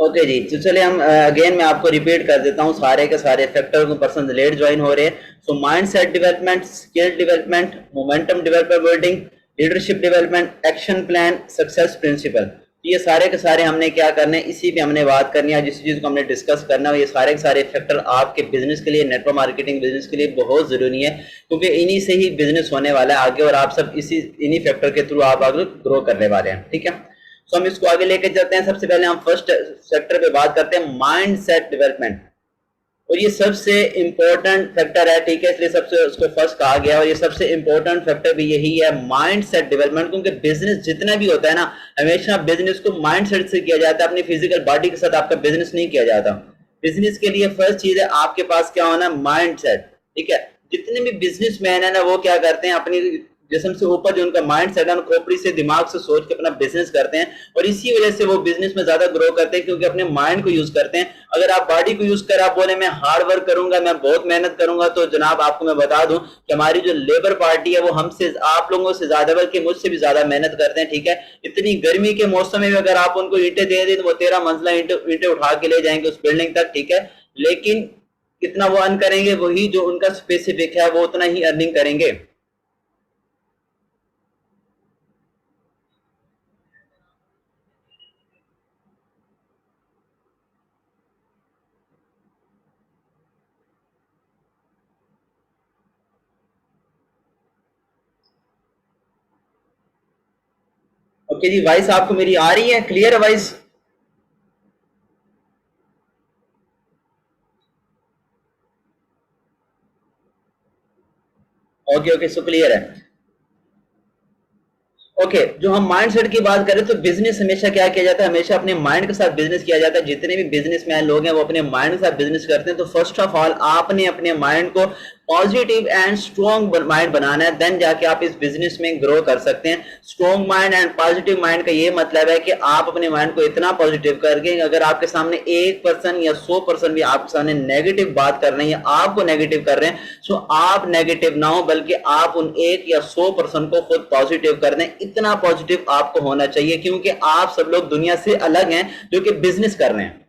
Okay जी, तो चलिए हम अगेन मैं आपको रिपीट कर देता हूँ सारे के सारे फैक्टर को पर्सन लेट ज्वाइन हो रहे हैं। So mind set development, skill development, momentum developer building, leadership development, action plan, success principle, ये सारे के सारे हमने क्या करने, इसी पे हमने बात करनी है। जिस चीज को हमने डिस्कस करना है, ये सारे के सारे फैक्टर आपके बिजनेस के लिए, नेटवर्क मार्केटिंग बिजनेस के लिए बहुत जरूरी है, क्योंकि इन्हीं से ही बिजनेस होने वाला है आगे, और आप सब इन्हीं फैक्टर के थ्रू आप आगे ग्रो करने वाले हैं। ठीक है, तो हम इसको आगे लेके चलते हैं। सबसे पहले हम फर्स्ट सेक्टर पे बात करते हैं, माइंड सेट डेवलपमेंट, और ये सबसे इंपॉर्टेंट फैक्टर है। ठीक है, इसलिए सबसे उसको फर्स्ट कहा गया, और ये सबसे इंपॉर्टेंट फैक्टर भी यही है, माइंड सेट डेवलपमेंट, क्योंकि बिजनेस जितना भी होता है ना, हमेशा बिजनेस को माइंड सेट से किया जाता है, अपनी फिजिकल बॉडी के साथ आपका बिजनेस नहीं किया जाता। बिजनेस के लिए फर्स्ट चीज है आपके पास क्या होना, माइंड सेट। ठीक है, जितने भी बिजनेसमैन है ना, वो क्या करते हैं, अपनी जिस्म से ऊपर जो उनका माइंड सेट है, खोपड़ी से दिमाग से सोच के अपना बिजनेस करते हैं, और इसी वजह से वो बिजनेस में ज्यादा ग्रो करते हैं, क्योंकि अपने माइंड को यूज करते हैं। अगर आप बॉडी को यूज कर आप बोले मैं हार्ड वर्क करूंगा, मैं बहुत मेहनत करूंगा, तो जनाब आपको मैं बता दूं कि हमारी जो लेबर पार्टी है वो हमसे, आप लोगों से ज्यादा, बल्कि मुझसे भी ज्यादा मेहनत करते हैं। ठीक है, इतनी गर्मी के मौसम में अगर आप उनको ईंटें दे दें तो वो 13 मंजिला ईंटें उठा के ले जाएंगे उस बिल्डिंग तक। ठीक है, लेकिन कितना वो अर्न करेंगे, वही जो उनका स्पेसिफिक है वो उतना ही अर्निंग करेंगे। ओके जी, वॉइस आपको मेरी आ रही है, क्लियर है voice? Okay okay, so clear है। ओके, जो हम माइंड सेट की बात करें तो बिजनेस हमेशा क्या किया जाता है, हमेशा अपने माइंड के साथ बिजनेस किया जाता है। जितने भी बिजनेसमैन लोग हैं वो अपने माइंड के साथ बिजनेस करते हैं। तो फर्स्ट ऑफ ऑल आपने अपने माइंड को पॉजिटिव एंड स्ट्रॉन्ग माइंड बनाना है, देन जाके आप इस बिजनेस में ग्रो कर सकते हैं। Strong mind and positive mind का ये मतलब है कि आप अपने माइंड को इतना पॉजिटिव करके, अगर आपके सामने 1% या 100% भी आपके सामने नेगेटिव बात कर रहे हैं या आपको नेगेटिव कर रहे हैं, सो आप नेगेटिव ना हो, बल्कि आप उन 1 या 100% को खुद पॉजिटिव कर दें। इतना पॉजिटिव आपको होना चाहिए, क्योंकि आप सब लोग दुनिया से अलग हैं जो कि बिजनेस कर रहे हैं।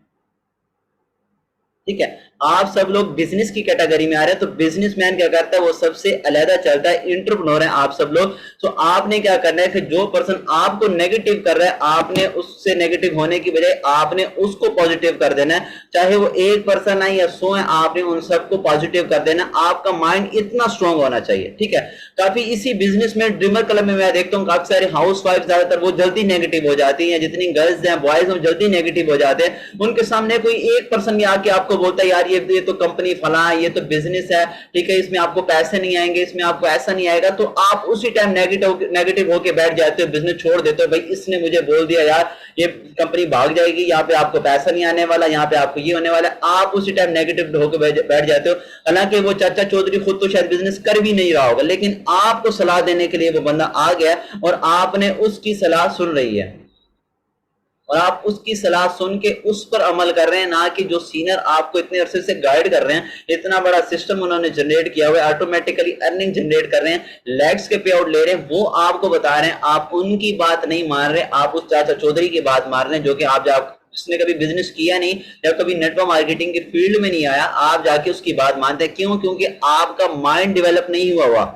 ठीक है, आप सब लोग बिजनेस की कैटेगरी में आ रहे हैं। तो बिजनेसमैन क्या करता है, वो सबसे अलग चलता है, एंटरप्रेन्योर है आप सब लोग। तो आपने क्या करना है, फिर जो पर्सन आपको नेगेटिव कर रहा है, आपने उससे नेगेटिव होने की बजाय आपने उसको पॉजिटिव कर देना है। चाहे वो 1% है या 100 है, आपने उन सबको पॉजिटिव कर देना। आपका माइंड इतना स्ट्रांग होना चाहिए। ठीक है, काफी इसी बिजनेस में ड्रीमर क्लब में मैं देखता हूँ काफी सारे हाउस वाइफ ज्यादातर वो जल्दी नेगेटिव हो जाती है, जितनी गर्ल्स हैं बॉयज हैं जल्दी नेगेटिव हो जाते हैं। उनके सामने कोई 1% भी आके आपको बोलता है यार ये तो कंपनी फला है, ये तो बिजनेस है, ठीक है, इसमें आपको पैसे नहीं आएंगे, इसमें आपको ऐसा नहीं आएगा, तो आप उसी टाइम नेगेटिव होके बैठ जाते हो, बिजनेस छोड़ देते हो। भाई इसने मुझे बोल दिया यार ये कंपनी भाग जाएगी, यहाँ पे आपको पैसा नहीं आने वाला, यहाँ पे आपको ये होने वाला, आप उसी टाइम नेगेटिव होकर बैठ जाते हो। हालांकि वो चाचा चौधरी खुद तो शायद बिजनेस कर भी नहीं रहा होगा, लेकिन आपको सलाह देने के लिए वो बंदा आ गया और आपने उसकी सलाह सुन रही है, और आप उसकी सलाह सुन के उस पर अमल कर रहे हैं, ना कि जो सीनियर आपको इतने अरसे से गाइड कर रहे हैं, इतना बड़ा सिस्टम उन्होंने जनरेट किया हुआ है, ऑटोमेटिकली अर्निंग जनरेट कर रहे हैं, लैक्स के पे आउट ले रहे हैं, वो आपको बता रहे हैं, आप उनकी बात नहीं मान रहे, आप उस चाचा चौधरी की बात मान रहे हैं, जो कि आप जिसने कभी बिजनेस किया नहीं या कभी नेटवर्क मार्केटिंग के फील्ड में नहीं आया, आप जाके उसकी बात मानते हैं। क्यों? क्योंकि आपका माइंड डेवलप नहीं हुआ।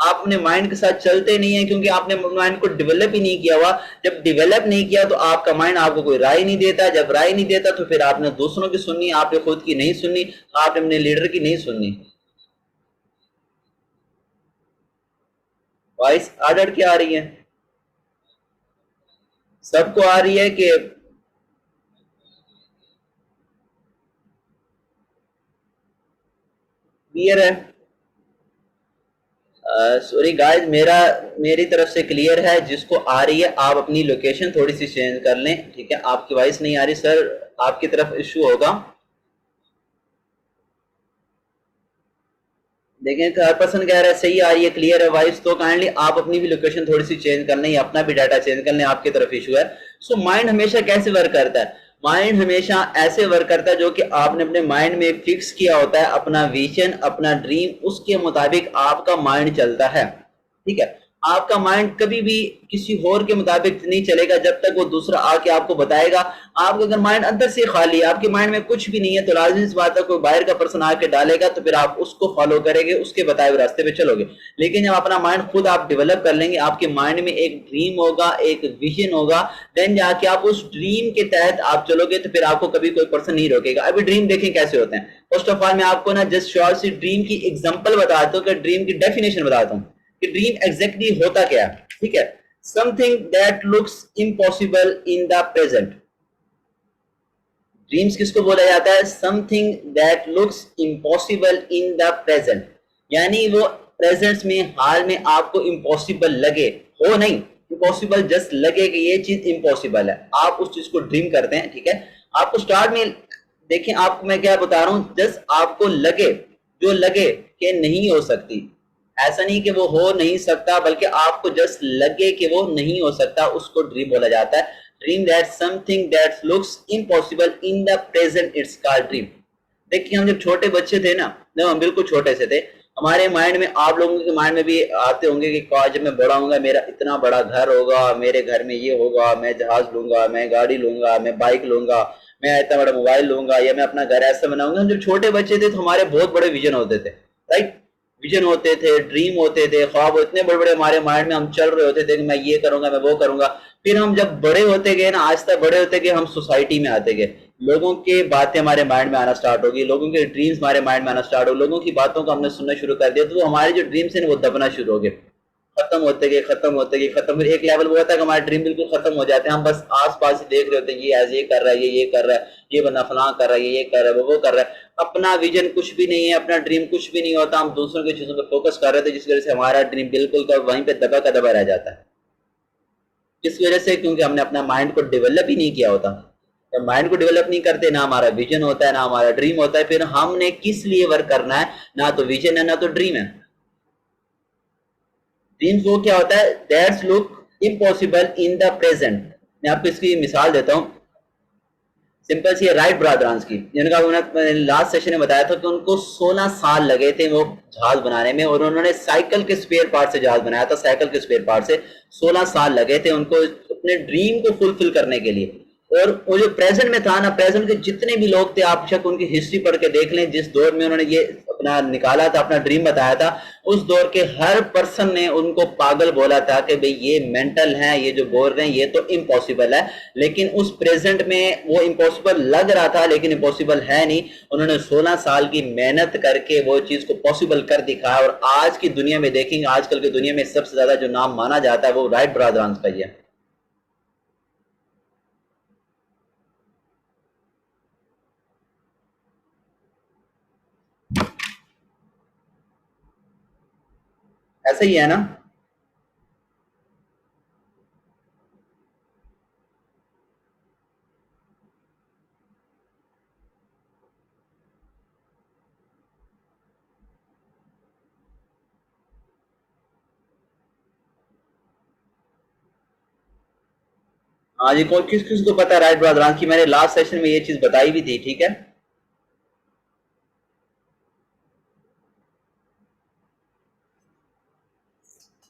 आप अपने माइंड के साथ चलते नहीं है, क्योंकि आपने माइंड को डेवलप ही नहीं किया हुआ। जब डेवलप नहीं किया तो आपका माइंड आपको कोई राय नहीं देता, जब राय नहीं देता तो फिर आपने दूसरों की सुननी, आपने खुद की नहीं सुननी, आपने अपने लीडर की नहीं सुननी। वॉइस आदर क्या आ रही है? सबको आ रही है कि क्लियर है? सॉरी गाइस, मेरी तरफ से क्लियर है। जिसको आ रही है आप अपनी लोकेशन थोड़ी सी चेंज कर लें। ठीक है, आपकी वॉइस नहीं आ रही सर, आपकी तरफ इशू होगा। देखें हर पर्सन कह रहा है सही आ रही है, क्लियर है वॉइस, तो काइंडली आप अपनी भी लोकेशन थोड़ी सी चेंज कर लें, अपना भी डाटा चेंज कर लें, आपकी तरफ इशू है। सो माइंड हमेशा कैसे वर्क करता है? माइंड हमेशा ऐसे वर्क करता है जो कि आपने अपने माइंड में फिक्स किया होता है, अपना विजन, अपना ड्रीम, उसके मुताबिक आपका माइंड चलता है। ठीक है, आपका माइंड कभी भी किसी और के मुताबिक नहीं चलेगा जब तक वो दूसरा आके आपको बताएगा। आपका अगर माइंड अंदर से खाली है, आपके माइंड में कुछ भी नहीं है, तो लाजिमी सी बात है कोई बाहर का पर्सन आके डालेगा तो फिर आप उसको फॉलो करेंगे, उसके बताए हुए रास्ते पे चलोगे। लेकिन जब अपना माइंड खुद आप डेवलप कर लेंगे, आपके माइंड में एक ड्रीम होगा, एक विजन होगा, देन जाके आप उस ड्रीम के तहत आप चलोगे तो फिर आपको कभी कोई पर्सन नहीं रोकेगा। अभी ड्रीम देखें कैसे होते हैं। फर्स्ट ऑफ ऑल मैं आपको ना जस्ट शॉर्ट सी ड्रीम की एग्जांपल बताता हूँ, कि ड्रीम की डेफिनेशन बताता हूँ कि ड्रीम एग्जैक्टली होता क्या है। ठीक है, something that looks impossible in the present. Dreams किसको बोला जाता है? Something that looks impossible in the present, यानी वो प्रेजेंट में, हाल में आपको इम्पॉसिबल लगे, हो नहीं, इम्पॉसिबल जस्ट लगे कि ये चीज इम्पॉसिबल है, आप उस चीज को ड्रीम करते हैं। ठीक है, आपको स्टार्ट में देखें, आपको मैं क्या बता रहा हूं, जस्ट आपको लगे, जो लगे कि नहीं हो सकती, ऐसा नहीं कि वो हो नहीं सकता, बल्कि आपको जस्ट लगे कि वो नहीं हो सकता, उसको ड्रीम बोला जाता है। Dream that something that looks impossible in the present, it's called dream. देखिए हम जब छोटे बच्चे थे ना, जब हम बिल्कुल छोटे से थे, हमारे माइंड में, आप लोगों के माइंड में भी आते होंगे कि काश जब मैं बड़ा होऊंगा, मेरा इतना बड़ा घर होगा, मेरे घर में ये होगा, मैं जहाज लूंगा, मैं गाड़ी लूंगा, मैं बाइक लूंगा, मैं इतना बड़ा मोबाइल लूंगा, या मैं अपना घर ऐसा बनाऊंगा। हम जब छोटे बच्चे थे तो हमारे बहुत बड़े विजन होते थे, राइट? विजन होते थे, ड्रीम होते थे, ख्वाब इतने बड़े बड़े हमारे माइंड में हम चल रहे होते थे कि मैं ये करूंगा, मैं वो करूंगा। फिर हम जब बड़े होते गए ना, आहिस्ता बड़े होते गए, हम सोसाइटी में आते गए, लोगों की बातें हमारे माइंड में आना स्टार्ट होगी, लोगों के ड्रीम्स हमारे माइंड में आना स्टार्ट हो, लोगों की बातों को हमने सुनना शुरू कर दिया, तो वो हमारे जो ड्रीम्स हैं वो दबना शुरू हो गए, खत्म होते गए, खत्म होते गए, खत्म। फिर एक लेवल वो होता है कि हमारे ड्रीम बिल्कुल खत्म हो जाते हैं, हम बस आस पास ही देख रहे होते हैं, ये ऐसे ये कर रहा है, ये कर रहा है, ये बंदा फलां कर रहा है, ये कर रहा है, वो कर रहा है। अपना विजन कुछ भी नहीं है, अपना ड्रीम कुछ भी नहीं होता, हम दूसरों की चीजों पर फोकस कर रहे थे, जिस वजह से हमारा ड्रीम बिल्कुल का वहीं पे दबा का दबा रह जाता है। इस वजह से, क्योंकि हमने अपना माइंड को डेवलप ही नहीं किया होता। तो माइंड को डेवलप नहीं करते, ना हमारा विजन होता है, ना हमारा ड्रीम होता है, फिर हमने किस लिए वर्क करना है? ना तो विजन है, ना तो ड्रीम है। ड्रीम्स वो क्या होता है? That's look impossible in the present. मैं आपको इसकी मिसाल देता हूँ, सिंपल सी राइट ब्रदर्स की, जिनका मैंने लास्ट सेशन में बताया था कि उनको 16 साल लगे थे वो जहाज बनाने में, और उन्होंने साइकिल के स्पेयर पार्ट से जहाज बनाया था, साइकिल के स्पेयर पार्ट से 16 साल लगे थे उनको अपने ड्रीम को फुलफिल करने के लिए। और वो जो प्रेजेंट में था ना, प्रेजेंट के जितने भी लोग थे, आप शक उनकी हिस्ट्री पढ़ के देख लें, जिस दौर में उन्होंने ये अपना निकाला था, अपना ड्रीम बताया था, उस दौर के हर पर्सन ने उनको पागल बोला था कि भाई ये मेंटल है, ये जो बोल रहे हैं ये तो इम्पॉसिबल है। लेकिन उस प्रेजेंट में वो इम्पॉसिबल लग रहा था, लेकिन इम्पॉसिबल है नहीं। उन्होंने 16 साल की मेहनत करके वो चीज को पॉसिबल कर दिखाया। और आज की दुनिया में देखेंगे, आजकल की दुनिया में सबसे ज्यादा जो नाम माना जाता है वो राइट ब्रदर्स का ही है। ऐसा ही है ना? हाँ जी, किस किस को पता है राइट ब्रदर्स की? मैंने लास्ट सेशन में ये चीज बताई भी थी, ठीक है।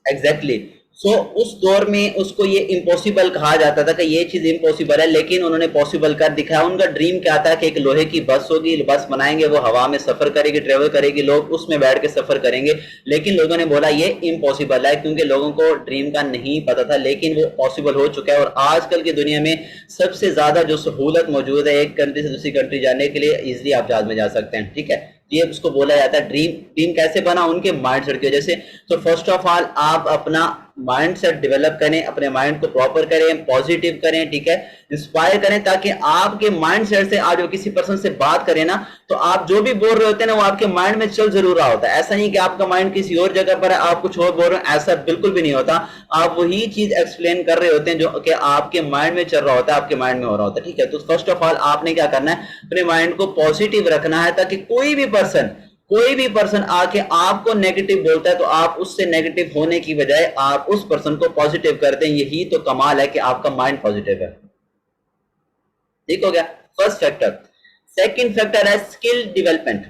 Exactly exactly. सो उस दौर में उसको ये इम्पॉसिबल कहा जाता था कि ये चीज इम्पॉसिबल है, लेकिन उन्होंने पॉसिबल कर दिखाया। उनका ड्रीम क्या था कि एक लोहे की बस होगी, बस बनाएंगे, वो हवा में सफर करेगी, ट्रेवल करेगी, लोग उसमें बैठ के सफर करेंगे। लेकिन लोगों ने बोला ये इम्पॉसिबल है, क्योंकि लोगों को ड्रीम का नहीं पता था, लेकिन वो पॉसिबल हो चुका है। और आजकल की दुनिया में सबसे ज्यादा जो सहूलत मौजूद है एक कंट्री से दूसरी कंट्री जाने के लिए, इजिली आप जहाज में जा सकते हैं, ठीक है। ये उसको बोला जाता है ड्रीम। ड्रीम कैसे बना? उनके माइंड सेट की वजह से। तो फर्स्ट ऑफ ऑल आप अपना माइंड सेट डेवलप करें, अपने माइंड को प्रॉपर करें, पॉजिटिव करें, ठीक है, इंस्पायर करें, ताकि आपके माइंड सेट से आप जो किसी पर्सन से बात करें ना, तो आप जो भी बोल रहे होते हैं ना, वो आपके माइंड में चल जरूर रहा होता है। ऐसा नहीं कि आपका माइंड किसी और जगह पर है, आप कुछ और बोल रहे हैं, ऐसा बिल्कुल भी नहीं होता। आप वही चीज एक्सप्लेन कर रहे होते हैं जो कि आपके माइंड में चल रहा होता है, आपके माइंड में हो रहा होता है, ठीक है। तो फर्स्ट ऑफ ऑल आपने क्या करना है? अपने माइंड को पॉजिटिव रखना है, ताकि कोई भी पर्सन आके आपको नेगेटिव बोलता है तो आप उससे नेगेटिव होने की बजाय आप उस पर्सन को पॉजिटिव करते हैं। यही तो कमाल है कि आपका माइंड पॉजिटिव है। ठीक हो गया फर्स्ट फैक्टर। सेकंड फैक्टर है स्किल डेवलपमेंट।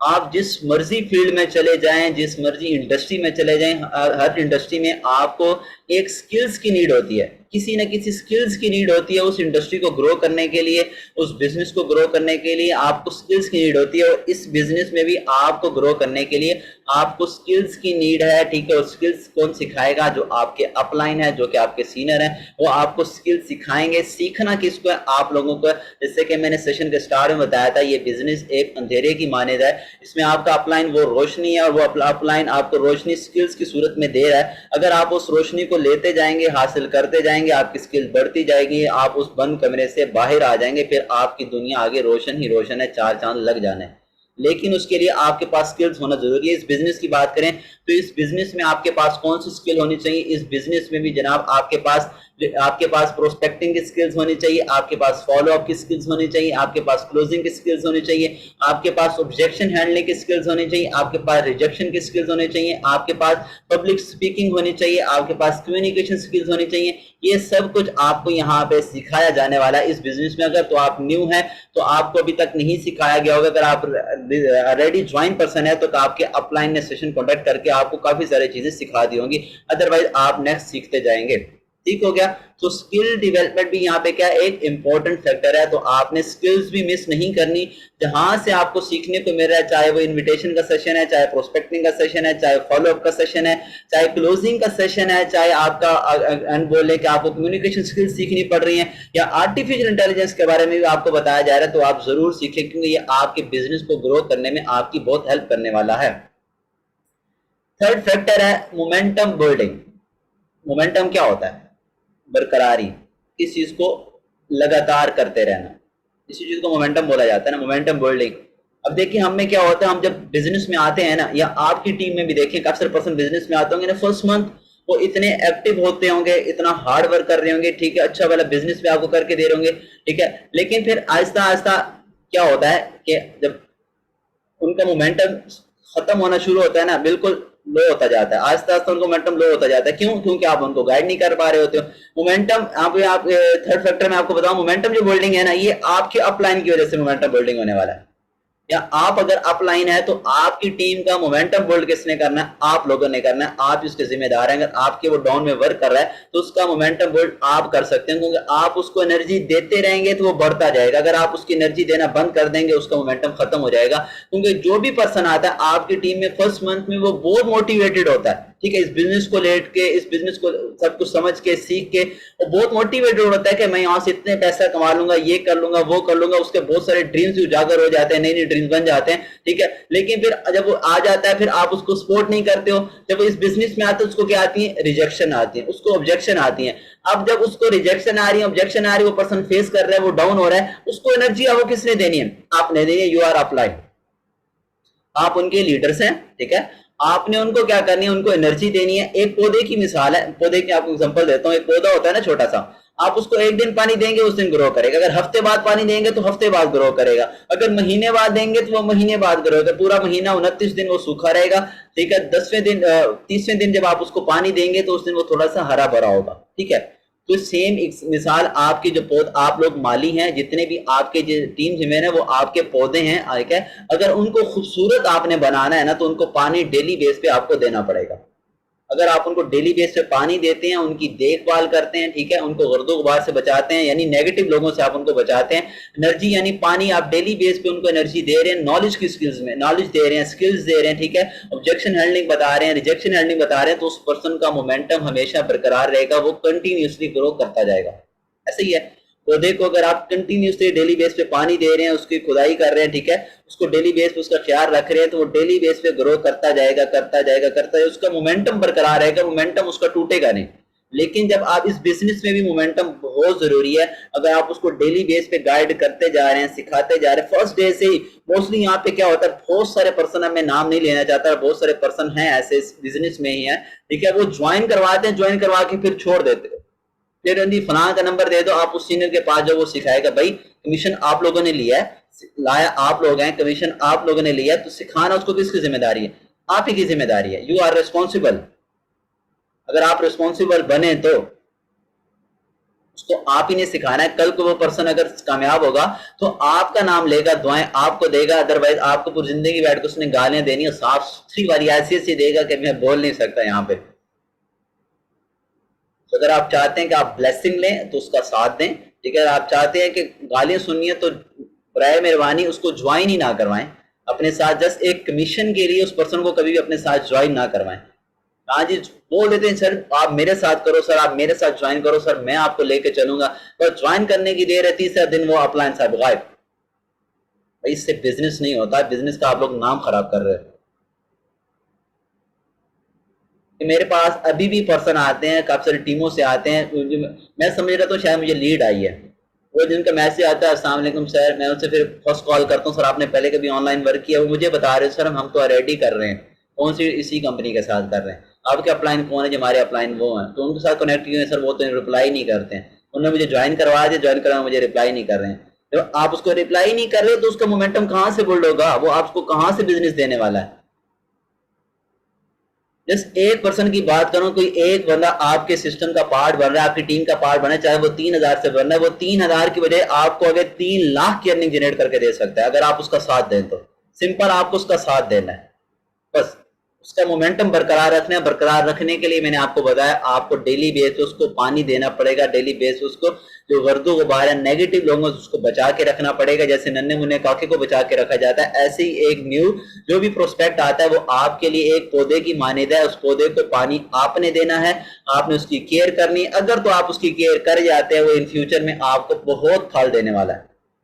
आप जिस मर्जी फील्ड में चले जाएं, जिस मर्जी इंडस्ट्री में चले जाएं, हर इंडस्ट्री में आपको एक स्किल्स की नीड होती है, किसी न किसी स्किल्स की नीड होती है। उस इंडस्ट्री को ग्रो करने के लिए, उस बिजनेस को ग्रो करने के लिए आपको स्किल्स की नीड होती है, और इस बिजनेस में भी आपको ग्रो करने के लिए आपको स्किल्स की नीड है, ठीक है। और स्किल्स कौन सिखाएगा? जो आपके अपलाइन है, जो कि आपके सीनियर हैं, वो आपको स्किल सिखाएंगे। सीखना किसको है? आप लोगों को। जैसे कि मैंने सेशन के स्टार्ट में बताया था, ये बिजनेस एक अंधेरे की मानद है, इसमें आपका अपलाइन वो रोशनी है, और वो अपलाइन आपको रोशनी स्किल्स की सूरत में दे रहा है। अगर आप उस रोशनी को लेते जाएंगे, हासिल करते जाएंगे, आपकी स्किल बढ़ती जाएगी, आप उस बंद कमरे से बाहर आ जाएंगे, फिर आपकी दुनिया आगे रोशन ही रोशन है, चार चांद लग जाने। लेकिन उसके लिए आपके पास स्किल्स होना जरूरी है। इस बिजनेस की बात करें तो इस बिजनेस में आपके पास कौन सी स्किल होनी चाहिए? इस बिजनेस में भी जनाब आपके पास प्रोस्पेक्टिंग की स्किल्स होनी चाहिए, आपके पास फॉलो अप की स्किल्स होनी चाहिए, आपके पास क्लोजिंग की स्किल्स होनी चाहिए, आपके पास ऑब्जेक्शन हैंडलिंग की स्किल्स होनी चाहिए, आपके पास रिजेक्शन की स्किल्स होनी चाहिए, आपके पास पब्लिक स्पीकिंग होनी चाहिए, आपके पास कम्युनिकेशन स्किल्स होनी चाहिए। ये सब कुछ आपको यहाँ पे सिखाया जाने वाला है इस बिजनेस में। अगर तो आप न्यू हैं तो आपको अभी तक नहीं सिखाया गया होगा, अगर आप रेडी ज्वाइन पर्सन है तो आपके अपलाइन ने सेशन कंडक्ट करके आपको काफी सारी चीजें सिखा दी होंगी, अदरवाइज आप नेक्स्ट सीखते जाएंगे। ठीक हो गया। तो स्किल डेवलपमेंट भी यहाँ पे क्या एक इंपॉर्टेंट फैक्टर है, तो आपने स्किल्स भी मिस नहीं करनी। जहां से आपको सीखने को मिल रहा है, चाहे वो इनविटेशन का सेशन है, चाहे प्रोस्पेक्टिंग का सेशन है, चाहे फॉलो अप का सेशन है, चाहे क्लोजिंग का सेशन है, चाहे आपका बोले कि आपको कम्युनिकेशन स्किल्स सीखनी पड़ रही है, या आर्टिफिशियल इंटेलिजेंस के बारे में भी आपको बताया जा रहा है, तो आप जरूर सीखें, क्योंकि ये आपके बिजनेस को ग्रो करने में आपकी बहुत हेल्प करने वाला है। थर्ड फैक्टर है मोमेंटम बिल्डिंग। मोमेंटम क्या होता है? बरकरारी, इस चीज को लगातार करते रहना, इसी चीज को मोमेंटम बोला जाता है ना, मोमेंटम बिल्डिंग। अब देखिए हम में क्या होता है, हम जब बिजनेस में आते हैं ना, या आपकी टीम में भी देखिए अक्सर पर्सन बिजनेस में आते होंगे ना, फर्स्ट मंथ वो इतने एक्टिव होते होंगे, इतना हार्ड वर्क कर रहे होंगे, ठीक है, अच्छा वाला बिजनेस भी आपको करके दे रहे होंगे, ठीक है। लेकिन फिर आहिस्ता आहिस्ता क्या होता है कि जब उनका मोमेंटम खत्म होना शुरू होता है ना, बिल्कुल लो होता जाता है, आस्ते आस्ते उनको मोमेंटम लो होता जाता है। क्यों? क्योंकि आप उनको गाइड नहीं कर पा रहे होते हो। मोमेंटम आप थर्ड फैक्टर में आपको बताऊं, मोमेंटम जो बिल्डिंग है ना, ये आपके अपलाइन की वजह से मोमेंटम बिल्डिंग होने वाला है। या आप अगर अपलाइन है तो आपकी टीम का मोमेंटम बिल्ड किसने करना है? आप लोगों ने करना है, आप इसके जिम्मेदार हैं। अगर आपके वो डाउन में वर्क कर रहा है तो उसका मोमेंटम बिल्ड आप कर सकते हैं, क्योंकि आप उसको एनर्जी देते रहेंगे तो वो बढ़ता जाएगा। अगर आप उसकी एनर्जी देना बंद कर देंगे, उसका मोमेंटम खत्म हो जाएगा। क्योंकि जो भी पर्सन आता है आपकी टीम में फर्स्ट मंथ में, वो बहुत मोटिवेटेड होता है, ठीक है, इस बिजनेस को लेट के, इस बिजनेस को सब कुछ समझ के, सीख के, वो बहुत मोटिवेटेड होता है कि मैं यहाँ से इतने पैसा कमा लूंगा, ये कर लूंगा, वो कर लूंगा। उसके बहुत सारे ड्रीम्स उजागर हो जाते हैं, नई नई ड्रीम्स बन जाते हैं, ठीक है। लेकिन फिर जब वो आ जाता है, फिर आप उसको सपोर्ट नहीं करते हो। जब वो इस बिजनेस में आता है, उसको क्या आती है? रिजेक्शन आती है, उसको ऑब्जेक्शन आती है। अब जब उसको रिजेक्शन आ रही है, ऑब्जेक्शन आ रही है, वो पर्सन फेस कर रहा है, वो डाउन हो रहा है, उसको एनर्जी वो किसने देनी है? आपने देनी है। यू आर अपलाइन, आप उनके लीडर्स हैं, ठीक है। आपने उनको क्या करनी है? उनको एनर्जी देनी है। एक पौधे की मिसाल है, पौधे की आपको एग्जांपल देता हूं। एक पौधा होता है ना छोटा सा, आप उसको एक दिन पानी देंगे, उस दिन ग्रो करेगा। अगर हफ्ते बाद पानी देंगे तो हफ्ते बाद ग्रो करेगा। अगर महीने बाद देंगे तो वो महीने बाद ग्रो करेगा। पूरा महीना 29 दिन वो सूखा रहेगा, ठीक है। 30वें दिन जब आप उसको पानी देंगे तो उस दिन वो थोड़ा सा हरा भरा होगा, ठीक है। तो सेम मिसाल आपके जो आप लोग माली हैं, जितने भी आपके जो टीम जिम्मेदार है, वो आपके पौधे हैं, ठीक है। अगर उनको खूबसूरत आपने बनाना है ना, तो उनको पानी डेली बेस पे आपको देना पड़ेगा। अगर आप उनको डेली बेस पे पानी देते हैं, उनकी देखभाल करते हैं, ठीक है, उनको गर्दो गुबार से बचाते हैं, यानी नेगेटिव लोगों से आप उनको बचाते हैं। एनर्जी यानी पानी, आप डेली बेस पे उनको एनर्जी दे रहे हैं, नॉलेज की स्किल्स में नॉलेज दे रहे हैं, स्किल्स दे रहे हैं, ठीक है। ऑब्जेक्शन हैंडलिंग बता रहे हैं, रिजेक्शन हैंडलिंग बता रहे हैं, तो उस पर्सन का मोमेंटम हमेशा बरकरार रहेगा, वो कंटिन्यूसली ग्रो करता जाएगा। ऐसे ही है, पौधे को अगर आप कंटिन्यूसली डेली बेस पे पानी दे रहे हैं, उसकी खुदाई कर रहे हैं, ठीक है, उसको डेली बेस पे उसका ख्याल रख रहे हैं, तो वो डेली बेस पे ग्रो करता जाएगा, करता जाएगा, करता जाएगा, उसका मोमेंटम बरकरार रहेगा, मोमेंटम उसका टूटेगा नहीं। लेकिन जब आप इस बिजनेस में भी मोमेंटम बहुत जरूरी है। अगर आप उसको डेली बेस पे गाइड करते जा रहे हैं, सिखाते जा रहे हैं, फर्स्ट डे से ही मोस्टली यहाँ पे क्या होता है, बहुत सारे पर्सन, मैं नाम नहीं लेना चाहता, बहुत सारे पर्सन हैं ऐसे इस बिजनेस में ही है, ठीक है, वो ज्वाइन करवाते हैं, ज्वाइन करवा के फिर छोड़ देते हैं। फिर फलां का नंबर दे दो, आप उस सीनियर के पास जो वो सिखाएगा, भाई कमीशन आप लोगों ने लिया है, लाया आप लोग हैं, कमीशन आप लोगों ने लिया, तो सिखाना उसको किसकी जिम्मेदारी है? आप ही की जिम्मेदारी है। You are responsible. अगर आप रिस्पॉन्सिबल बने तो उसको आप ही ने सिखाना है। कल को वो पर्सन अगर कामयाब होगा तो आपका नाम लेगा, दुआएं आपको देगा, अदरवाइज आपको पूरी जिंदगी बैठ के उसने गालियां देनी और साफ सुथरी वाली ऐसी ऐसी देगा कि मैं बोल नहीं सकता यहाँ पे। तो अगर आप चाहते हैं कि आप ब्लेसिंग लें तो उसका साथ दें, ठीक है। आप चाहते हैं कि गालियां सुननी है तो बराए मेहरबानी उसको ज्वाइन ही ना करवाएं अपने साथ, जस्ट एक कमीशन के लिए उस पर्सन को कभी भी अपने साथ ज्वाइन ना करवाएं। हाँ जी, बोल देते हैं सर आप मेरे साथ करो, सर आप मेरे साथ ज्वाइन करो, सर मैं आपको लेके चलूंगा, पर ज्वाइन करने की देर है, तीसरा दिन वो अपलाइन साहब गायब। भाई इससे बिजनेस नहीं होता, बिजनेस का आप लोग नाम खराब कर रहे हो। मेरे पास अभी भी पर्सन आते हैं, काफी सारी टीमों से आते हैं, मैं समझ रहा था शायद मुझे लीड आई है, वो जिनका मैसेज आता है अस्सलाम वालेकुम सर, मैं उनसे फिर फर्स्ट कॉल करता हूँ, सर आपने पहले कभी ऑनलाइन वर्क किया? वो मुझे बता रहे हैं सर हम तो ऑलरेडी कर रहे हैं, कौन सी इसी कंपनी के साथ कर रहे हैं, आपके अपलाइन कौन है? जो हमारे अपलाइन वो हैं, तो उनके साथ कनेक्ट किए सर, वो तो रिप्लाई नहीं करते हैं, उन्होंने मुझे ज्वाइन करवा दिया, ज्वाइन करवा मुझे रिप्लाई नहीं कर रहे हैं। जब आप उसको रिप्लाई नहीं कर रहे तो उसका मोमेंटम कहाँ से बिल्ड होगा? वो आपको कहाँ से बिजनेस देने वाला है? जस्ट एक पर्सन की बात करूं, कोई एक बंदा आपके सिस्टम का पार्ट बन रहा है, आपकी टीम का पार्ट बना है, चाहे वो 3,000 से बन रहा है, वो 3,000 की बजाय आपको अगर 3 लाख की अर्निंग जनरेट करके दे सकता है, अगर आप उसका साथ दें तो। सिंपल आपको उसका साथ देना है, बस उसका मोमेंटम बरकरार रखना है। बरकरार रखने के लिए मैंने आपको बताया, आपको डेली बेस पे उसको पानी देना पड़ेगा, डेली बेस पे उसको जो गर्दो गुबार है नेगेटिव लोगों से उसको बचा के रखना पड़ेगा, जैसे नन्हे मुन्ने काके को बचा के रखा जाता है, ऐसे ही एक न्यू जो भी प्रोस्पेक्ट आता है वो आपके लिए एक पौधे की मानेदा है। उस पौधे को पानी आपने देना है, आपने उसकी केयर करनी है। अगर तो आप उसकी केयर कर जाते हैं, वो इन फ्यूचर में आपको बहुत फल देने वाला है,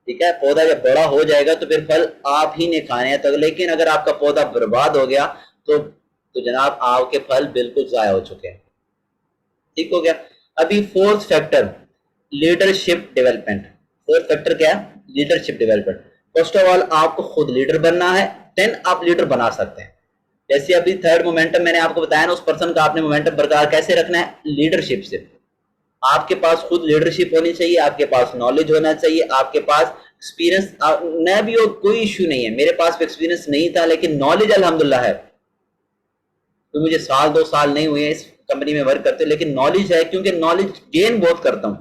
ठीक है। पौधा जब बड़ा हो जाएगा तो फिर फल आप ही ने खाने हैं। तो लेकिन अगर आपका पौधा बर्बाद हो गया तो जनाब आपके फल बिल्कुल जाया हो चुके हैं, ठीक हो गया। अभी fourth factor leadership development. Fourth factor क्या है? Leadership development. First of all आपको खुद लीडर बनना है, देन आप लीडर बना सकते हैं। जैसे अभी थर्ड मोमेंटम मैंने आपको बताया ना, उस पर्सन का आपने मोमेंटम बरकरार कैसे रखना है? लीडरशिप से। आपके पास खुद लीडरशिप होनी चाहिए, आपके पास नॉलेज होना चाहिए, आपके पास एक्सपीरियंस न भी हो कोई इश्यू नहीं है। मेरे पास एक्सपीरियंस नहीं था लेकिन नॉलेज अल्हम्दुलिल्लाह है, तो मुझे साल 2 साल नहीं हुए इस कंपनी में वर्क करते, लेकिन नॉलेज है, क्योंकि नॉलेज गेन बहुत करता हूं।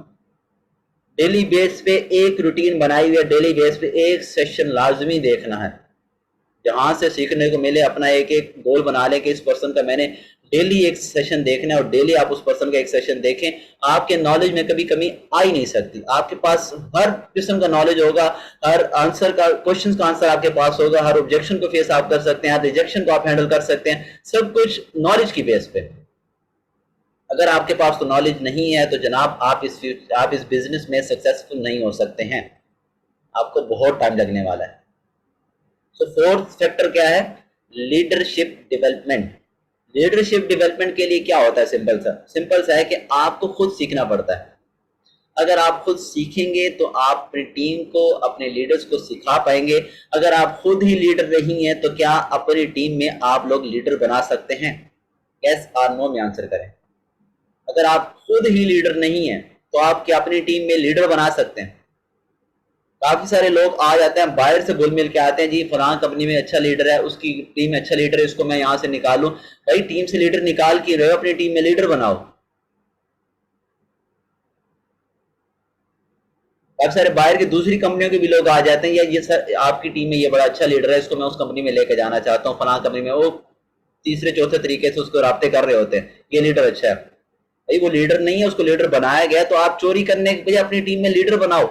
डेली बेस पे एक रूटीन बनाई हुई है, डेली बेस पे एक सेशन लाजमी देखना है, जहां से सीखने को मिले। अपना एक एक गोल बना ले कि इस पर्सन का मैंने डेली एक सेशन देखना है, और डेली आप उस पर्सन का एक सेशन देखें। आपके नॉलेज में कभी कमी आ ही नहीं सकती, आपके पास हर किस्म का नॉलेज होगा, हर आंसर का क्वेश्चन का आंसर आपके पास होगा, हर ऑब्जेक्शन को फेस आप कर सकते हैं, हर रिजेक्शन को आप हैंडल कर सकते हैं, सब कुछ नॉलेज की बेस पे। अगर आपके पास तो नॉलेज नहीं है तो जनाब आप इस बिजनेस में सक्सेसफुल नहीं हो सकते हैं, आपको बहुत टाइम लगने वाला है। तो फोर्थ फैक्टर क्या है? Leadership development. लीडरशिप डेवलपमेंट के लिए क्या होता है? सिंपल सा है कि आपको खुद सीखना पड़ता है। अगर आप खुद सीखेंगे तो आप अपनी टीम को, अपने लीडर्स को सिखा पाएंगे। अगर आप खुद ही लीडर नहीं है तो क्या अपनी टीम में आप लोग लीडर बना सकते हैं? यस और नो में आंसर करें। अगर आप खुद ही लीडर नहीं है तो आप क्या अपनी टीम में लीडर बना सकते हैं? काफी सारे लोग आ जाते हैं, बाहर से घुल मिल के आते हैं, जी फलां कंपनी में अच्छा लीडर है, उसकी टीम में अच्छा लीडर है, इसको मैं यहां से निकालूं। भाई टीम से लीडर निकाल के रहे हो, अपनी टीम में लीडर बनाओ। काफी सारे बाहर की दूसरी कंपनियों के भी लोग आ जाते हैं, या ये सर आपकी टीम में ये बड़ा अच्छा लीडर है, इसको मैं उस कंपनी में लेके जाना चाहता हूँ, फलां कंपनी में। वो तीसरे चौथे तरीके से उसको राब्ते कर रहे होते हैं, ये लीडर अच्छा है। भाई वो लीडर नहीं है, उसको लीडर बनाया गया, तो आप चोरी करने के बजाय अपनी टीम में लीडर बनाओ,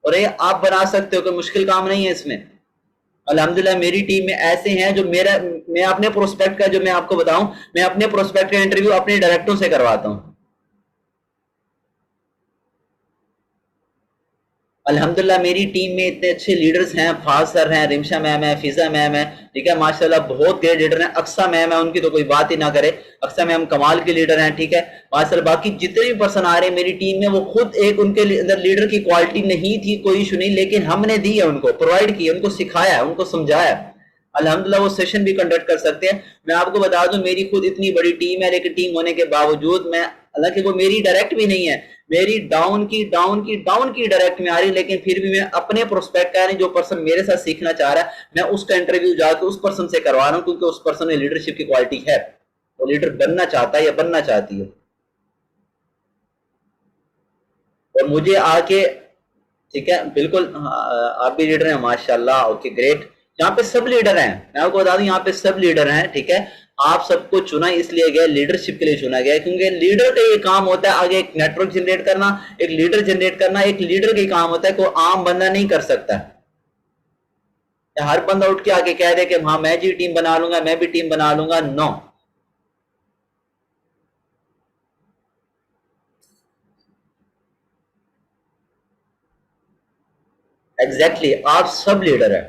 और ये आप बना सकते हो, कोई मुश्किल काम नहीं है इसमें। अल्हम्दुलिल्लाह मेरी टीम में ऐसे हैं जो मैं अपने प्रोस्पेक्ट का, जो मैं आपको बताऊं, मैं अपने प्रोस्पेक्ट का इंटरव्यू अपने डायरेक्टरों से करवाता हूं। अल्हम्दुलिल्लाह मेरी टीम में इतने अच्छे लीडर्स हैं, फाज सर हैं, रिमशा मैम है, फिजा मैम है, ठीक है, माशाल्लाह बहुत ग्रेट लीडर हैं। अक्सा मैम है, उनकी तो कोई बात ही ना करे, अक्सा मैम कमाल के लीडर हैं, ठीक है माशाल्लाह। बाकी जितने भी पर्सन आ रहे हैं मेरी टीम में, वो खुद एक उनके अंदर लीडर की क्वालिटी नहीं थी, कोई इशू नहीं, लेकिन हमने दी है, उनको प्रोवाइड की, उनको सिखाया, उनको समझाया। अल्हम्दुलिल्लाह वो सेशन भी कंडक्ट कर सकते हैं। मैं आपको बता दूं मेरी खुद इतनी बड़ी टीम है, लेकिन टीम होने के बावजूद मैं, हालांकि वो मेरी डायरेक्ट भी नहीं है, मेरी डाउन की डायरेक्ट में आ रही, लेकिन फिर भी मैं अपने प्रोस्पेक्ट का, जो पर्सन मेरे साथ सीखना चाह रहा है, मैं उसका इंटरव्यू जाकर उस पर्सन से करवा रहा हूँ, क्योंकि उस पर्सन में लीडरशिप की क्वालिटी है, वो लीडर बनना चाहता है या बनना चाहती है। और मुझे आके, ठीक है बिल्कुल, आप भी लीडर हैं माशाल्लाह, ओके ग्रेट। यहाँ पे सब लीडर हैं, मैं आपको बता दूं यहाँ पे सब लीडर हैं, ठीक है। आप सबको चुना इसलिए गया, लीडरशिप के लिए चुना गया, क्योंकि लीडर का ये काम होता है आगे एक नेटवर्क जनरेट करना, एक लीडर जनरेट करना, एक लीडर का ही काम होता है, कोई आम बंदा नहीं कर सकता। हर बंदा उठ के आके कह दे कि हाँ मैं जी टीम बना लूंगा, मैं भी टीम बना लूंगा, नो। एग्जैक्टली आप सब लीडर है,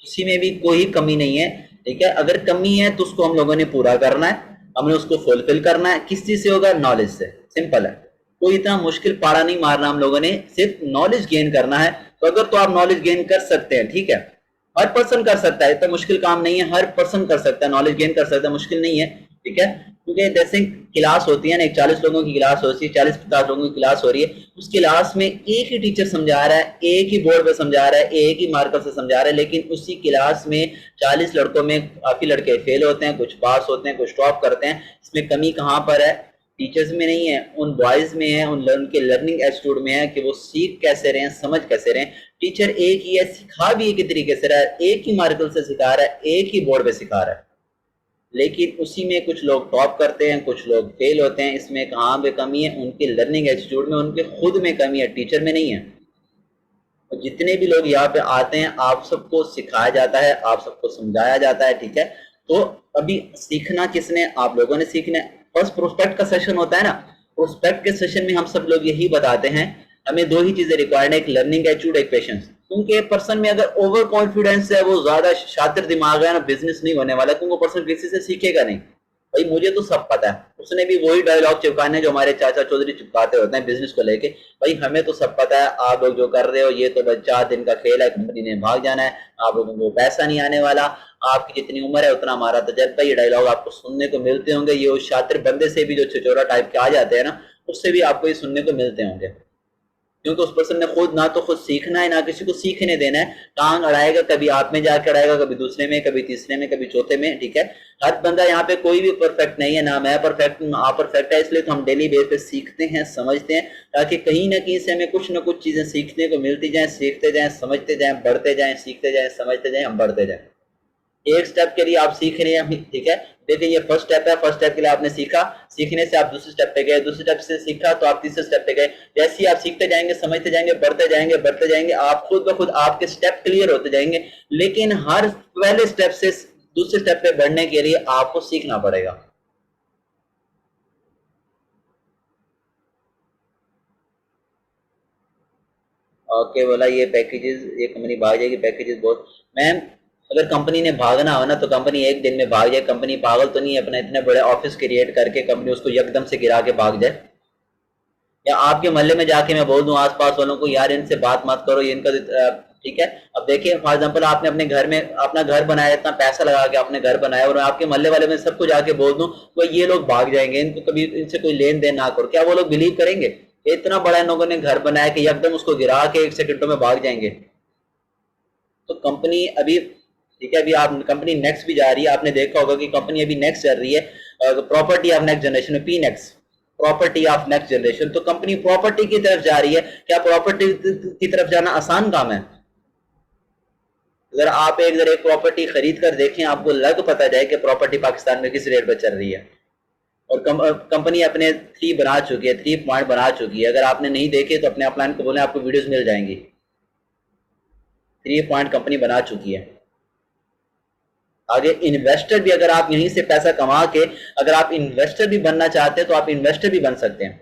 किसी में भी कोई कमी नहीं है, ठीक है। अगर कमी है तो उसको हम लोगों ने पूरा करना है, हमने उसको फुलफिल करना है। किस चीज से होगा? नॉलेज से, सिंपल है। कोई इतना मुश्किल पाड़ा नहीं मारना हम लोगों ने, सिर्फ नॉलेज गेन करना है। तो अगर तो आप नॉलेज गेन कर सकते हैं, ठीक है, हर पर्सन कर सकता है, इतना मुश्किल काम नहीं है, हर पर्सन कर सकता है, नॉलेज गेन कर सकता है, मुश्किल नहीं है, ठीक है। क्योंकि जैसे क्लास होती है ना, एक 40 लोगों की क्लास होती है, 40-50 लोगों की क्लास हो रही है, उस क्लास में एक ही टीचर समझा रहा है, एक ही बोर्ड पे समझा रहा है, एक ही मार्कर से समझा रहा है, लेकिन उसी क्लास में 40 लड़कों में काफी लड़के फेल होते हैं, कुछ पास होते हैं, कुछ टॉप करते हैं। इसमें कमी कहाँ पर है? टीचर्स में नहीं है, उन बॉयज में है, उनके लर्निंग एटीट्यूड में है कि वो सीख कैसे रहे हैं, समझ कैसे रहे हैं। टीचर एक ही है, सिखा भी एक ही तरीके से रहा है, एक ही मार्कर से सिखा रहा है, एक ही बोर्ड पे सिखा रहा है, लेकिन उसी में कुछ लोग टॉप करते हैं, कुछ लोग फेल होते हैं। इसमें कहाँ पे कमी है? उनके लर्निंग एटीट्यूड में, उनके खुद में कमी है, टीचर में नहीं है। और जितने भी लोग यहाँ पे आते हैं, आप सबको सिखाया जाता है, आप सबको समझाया जाता है, ठीक है। तो अभी सीखना किसने? आप लोगों ने सीखना है। फर्स्ट प्रोस्पेक्ट का सेशन होता है ना, प्रोस्पेक्ट के सेशन में हम सब लोग यही बताते हैं, हमें दो ही चीजें रिक्वायर्ड है, एक लर्निंग एटीट्यूड, एक पेशेंस। क्योंकि पर्सन में अगर ओवर कॉन्फिडेंस है, वो ज्यादा शातिर दिमाग है ना, बिजनेस नहीं होने वाला, क्योंकि पर्सन किसी से सीखेगा नहीं। भाई मुझे तो सब पता है, उसने भी वही डायलॉग चिपकाने जो हमारे चाचा चौधरी चिपकाते होते हैं बिजनेस को लेके। भाई हमें तो सब पता है, आप लोग जो कर रहे हो ये तो बस 4 दिन का खेल है, कंपनी ने भाग जाना है, आप लोगों को पैसा नहीं आने वाला, आपकी जितनी उम्र है उतना हमारा तजर्बा। ये डायलॉग आपको सुनने को मिलते होंगे, ये उस शातिर बंदे से भी जो छिचोरा टाइप के आ जाते हैं ना, उससे भी आपको ये सुनने को मिलते होंगे। क्योंकि उस पर्सन ने खुद ना तो खुद सीखना है, ना किसी को सीखने देना है। टांग अड़ाएगा, कभी आप में जाके अड़ाएगा, कभी दूसरे में, कभी तीसरे में, कभी चौथे में, ठीक है। हर बंदा यहाँ पे कोई भी परफेक्ट नहीं है, ना मैं परफेक्ट हूँ, आप परफेक्ट है। इसलिए तो हम डेली बेस पे सीखते हैं, समझते हैं, ताकि कहीं ना कहीं से हमें कुछ ना कुछ चीजें सीखने को मिलती जाए, सीखते जाए, समझते जाए, बढ़ते जाए, सीखते जाए, समझते जाए, हम बढ़ते जाए। एक स्टेप के लिए आप सीख रहे हैं, ठीक है। देखिए ये फर्स्ट स्टेप है, फर्स्ट स्टेप के लिए आपने सीखा, सीखने से आप दूसरे स्टेप पे गए, दूसरे स्टेप से सीखा तो आप तीसरे स्टेप पे गए। जैसे ही आप सीखते जाएंगे, समझते जाएंगे, बढ़ते जाएंगे, बढ़ते जाएंगे, आप खुद ब खुद आपके स्टेप क्लियर होते जाएंगे। लेकिन हर पहले स्टेप से दूसरे स्टेप पे बढ़ने के लिए आपको सीखना पड़ेगा। ओके बोला, ये पैकेजेस, ये कंपनी भाग जाएगी, पैकेजेस बहुत। मैम अगर कंपनी ने भागना हो ना तो कंपनी एक दिन में भाग जाए। कंपनी पागल तो नहीं है अपना इतने बड़े ऑफिस क्रिएट करके कंपनी उसको एकदम से गिरा के भाग जाए। या आपके मोहल्ले में जाके मैं बोल दूं आसपास वालों को, यार इनसे बात मत करो, ये इनका ठीक है। अब देखिए फॉर एग्जांपल आपने अपने घर में अपना घर बनाया, इतना पैसा लगा के आपने घर बनाया, और आपके मोहल्ले वाले में सबको जाके बोल दूं तो ये लोग भाग जाएंगे, इनको कभी इनसे कोई लेन देन ना करो, क्या वो लोग बिलीव करेंगे? इतना बड़ा इन लोगों ने घर बनाया कि एकदम उसको गिरा के 1 सेकंडों में भाग जाएंगे। तो कंपनी अभी, ठीक है, अभी आप कंपनी नेक्स्ट भी जा रही है, आपने देखा होगा कि कंपनी अभी नेक्स्ट चल रही है, प्रॉपर्टी ऑफ नेक्स्ट जनरेशन में, P next, property of next generation. तो कंपनी प्रॉपर्टी की तरफ जा रही है। क्या प्रॉपर्टी की तरफ जाना आसान काम है? अगर आप एक प्रॉपर्टी खरीद कर देखें, आपको लग पता जाए कि प्रॉपर्टी पाकिस्तान में किस रेट पर चल रही है। और कंपनी अपने 3 बना चुकी है, 3 पॉइंट बना चुकी है। अगर आपने नहीं देखे तो अपने अपलाइन को बोले, आपको वीडियोस मिल जाएंगी। 3 पॉइंट कंपनी बना चुकी है। आगे इन्वेस्टर भी, अगर आप यहीं से पैसा कमा के अगर आप इन्वेस्टर भी बनना चाहते हैं तो आप इन्वेस्टर भी बन सकते हैं,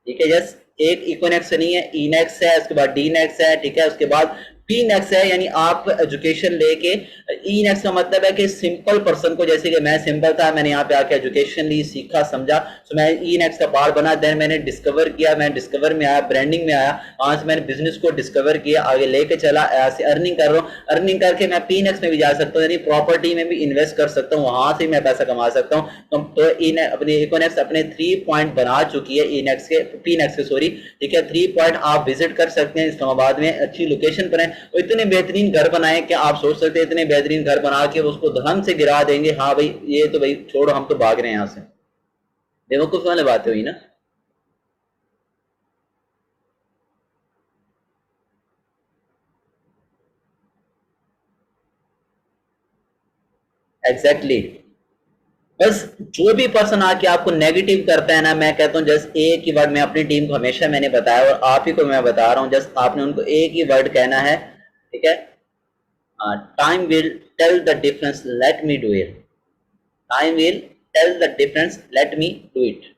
ठीक है। यस, एक इकोनेक्स नहीं है, इनेक्स है, उसके बाद डी नेक्स है, ठीक है, उसके बाद पी नेक्स है। यानी आप एजुकेशन लेके, ई नेक्स का मतलब है कि सिंपल पर्सन को, जैसे कि मैं सिंपल था, मैंने यहाँ पे आके एजुकेशन ली, सीखा, समझा, तो मैं ई नेक्स का पार्ट बना। देन मैंने डिस्कवर किया, मैं डिस्कवर में आया, ब्रांडिंग में आया, वहां से मैंने बिजनेस को डिस्कवर किया, आगे लेके चला, ऐसे अर्निंग कर रहा हूँ। अर्निंग करके मैं पी नेक्स में भी जा सकता हूँ, यानी प्रॉपर्टी में भी इन्वेस्ट कर सकता हूँ, वहां से मैं पैसा कमा सकता हूँ। तो अपनी इकोनेक्स अपने 3 पॉइंट बना चुकी है, ई नेक्स के, पी नेक्स के सॉरी, ठीक है। 3 पॉइंट आप विजिट कर सकते हैं, इस्लामाबाद में अच्छी लोकेशन पर है। और इतने बेहतरीन घर बनाए कि आप सोच सकते हैं, इतने बेहतरीन घर बना के उसको धन से गिरा देंगे, हाँ भाई ये तो भाई छोड़ो, हम तो भाग रहे हैं यहाँ से। बेवकूफ वाली बातें हुई ना। Exactly exactly. बस जो भी पर्सन आके आपको नेगेटिव करता है ना, मैं कहता हूँ जस्ट एक ही वर्ड, मैं अपनी टीम को हमेशा मैंने बताया और आप ही को मैं बता रहा हूँ, जस्ट आपने उनको एक ही वर्ड कहना है, ठीक है, time will tell the difference, let me do it. Time will tell the difference, let me do it.